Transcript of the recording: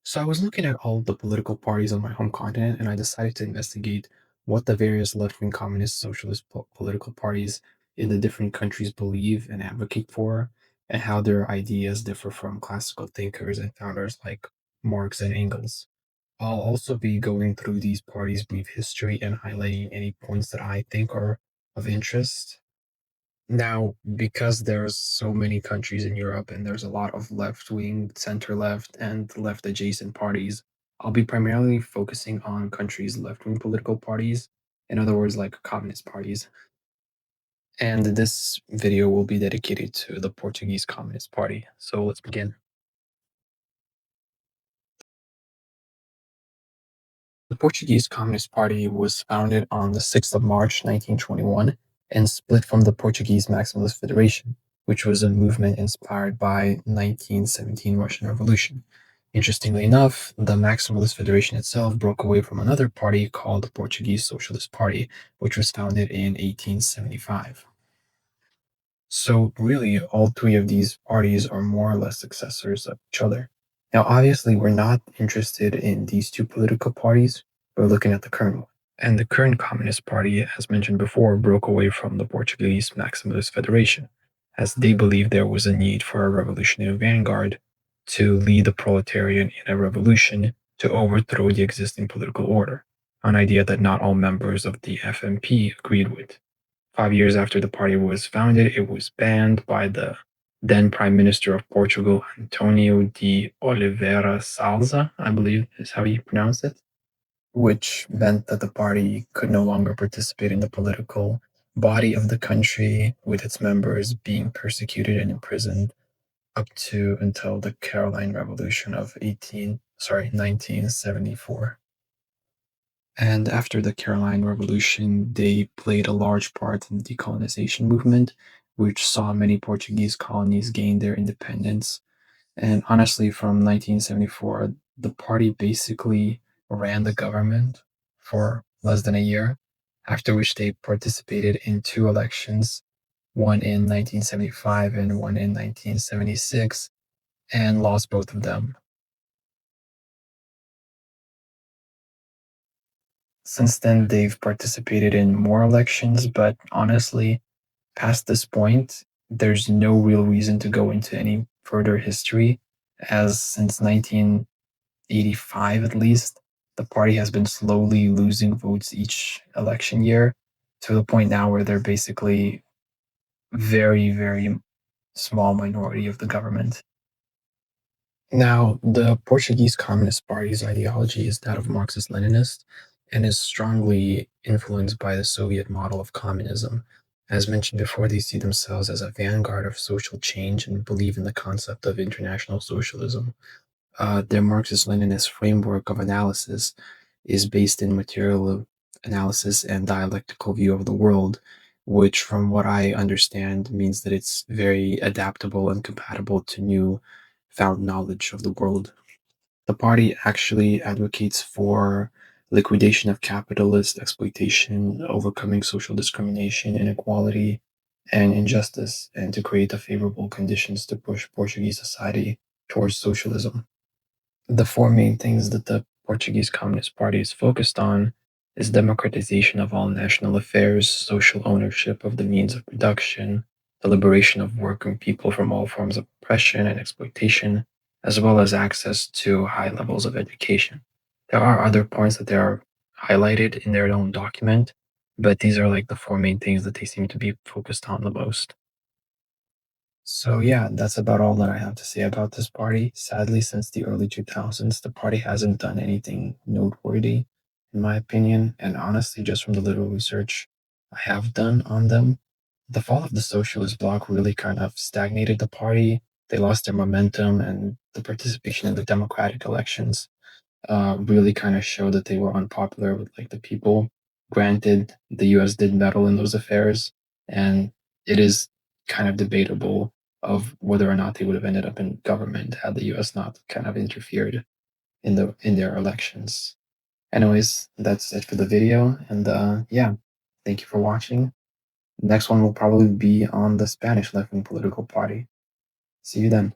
So I was looking at all the political parties on my home continent, and I decided to investigate what the various left-wing communist socialist political parties in the different countries believe and advocate for, and how their ideas differ from classical thinkers and founders like Marx and Engels. I'll also be going through these parties' brief history and highlighting any points that I think are of interest. Now, because there's so many countries in Europe and there's a lot of left wing, center left, and left adjacent parties, I'll be primarily focusing on countries' left wing political parties, in other words, like communist parties. And this video will be dedicated to the Portuguese Communist Party. So let's begin. The Portuguese Communist Party was founded on the 6th of March 1921 and split from the Portuguese Maximalist Federation, which was a movement inspired by 1917 Russian Revolution. Interestingly enough, the Maximalist Federation itself broke away from another party called the Portuguese Socialist Party, which was founded in 1875. So, really, all three of these parties are more or less successors of each other. Now, obviously, we're not interested in these two political parties. We're looking at the current one. And the current Communist Party, as mentioned before, broke away from the Portuguese Maximalist Federation, as they believed there was a need for a revolutionary vanguard to lead the proletariat in a revolution to overthrow the existing political order, an idea that not all members of the FMP agreed with. 5 years after the party was founded, it was banned by the then Prime Minister of Portugal, Antonio de Oliveira Salza, I believe is how you pronounce it, which meant that the party could no longer participate in the political body of the country, with its members being persecuted and imprisoned up to until the Caroline Revolution of 1974. And after the Caroline Revolution, they played a large part in the decolonization movement, which saw many Portuguese colonies gain their independence. And honestly, from 1974, the party basically ran the government for less than a year, after which they participated in two elections, one in 1975 and one in 1976, and lost both of them. Since then, they've participated in more elections, but honestly, past this point, there's no real reason to go into any further history, as since 1985 at least, the party has been slowly losing votes each election year to the point now where they're basically very, very small minority of the government. Now, the Portuguese Communist Party's ideology is that of Marxist-Leninist and is strongly influenced by the Soviet model of communism. As mentioned before, they see themselves as a vanguard of social change and believe in the concept of international socialism. Their Marxist-Leninist framework of analysis is based in material analysis and dialectical view of the world, which, from what I understand, means that it's very adaptable and compatible to new found knowledge of the world. The party actually advocates for liquidation of capitalist exploitation, overcoming social discrimination, inequality, and injustice, and to create the favorable conditions to push Portuguese society towards socialism. The four main things that the Portuguese Communist Party is focused on is democratization of all national affairs, social ownership of the means of production, the liberation of working people from all forms of oppression and exploitation, as well as access to high levels of education. There are other points that they are highlighted in their own document, but these are like the four main things that they seem to be focused on the most. So yeah, that's about all that I have to say about this party. Sadly, since the early 2000s, the party hasn't done anything noteworthy, in my opinion. And honestly, just from the little research I have done on them, the fall of the socialist bloc really kind of stagnated the party. They lost their momentum, and the participation in the democratic elections really kind of showed that they were unpopular with like the people. Granted, the U.S. did meddle in those affairs, and it is kind of debatable of whether or not they would have ended up in government had the U.S. not kind of interfered in their elections. Anyways, that's it for the video, and yeah, thank you for watching. Next one will probably be on the Spanish left-wing political party. See you then.